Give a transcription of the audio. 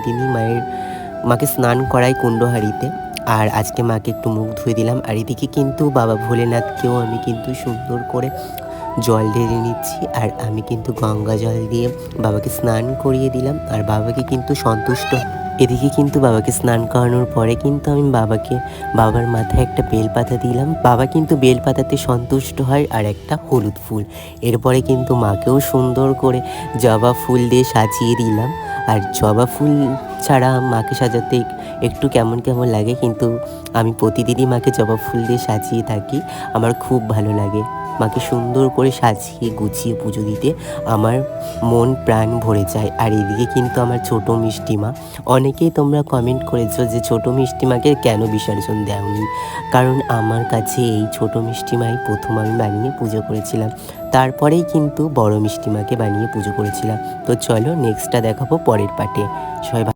দিনই মাকে স্নান করাই কুণ্ডহাঁড়িতে। আর আজকে মাকে একটু মুখ ধুয়ে দিলাম। আর এদিকে কিন্তু বাবা ভোলেনাথকেও আমি কিন্তু সুন্দর করে জল ঢেলে নিচ্ছি। আর আমি কিন্তু গঙ্গা জল দিয়ে বাবাকে স্নান করিয়ে দিলাম। আর বাবাকে কিন্তু এদিকে কিন্তু বাবাকে স্নান করানোর পরে কিন্তু আমি বাবার মাথায় একটা বেলপাতা দিলাম। বাবা কিন্তু বেলপাতাতে সন্তুষ্ট হয়, আর একটা হলুদ ফুল। এরপরে কিন্তু মাকেও সুন্দর করে জবা ফুল দিয়ে সাজিয়ে দিলাম। আর জবা ফুল ছাড়া মাকে সাজাতে একটু কেমন কেমন লাগে, কিন্তু আমি প্রতিদিনই মাকে জবা ফুল দিয়ে সাজিয়ে থাকি। আমার খুব ভালো লাগে মাকে সুন্দর করে সাজিয়ে গুছিয়ে পুজো দিতে। আমার মন প্রাণ ভরে যায়। আর এদিকে কিন্তু আমার ছোটো মিষ্টিমা, অনেকেই তোমরা কমেন্ট করেছো যে ছোটো মিষ্টিমাকে কেন বিসর্জন দেওনি, কারণ আমার কাছে এই ছোটো মিষ্টিমাই প্রথম আমি বানিয়ে পুজো করেছিলাম। তারপরেই কিন্তু বড় মিষ্টিমাকে বানিয়ে পুজো করেছিলাম। তো চলো নেক্সটটা দেখাবো পরের পার্টে। সবাই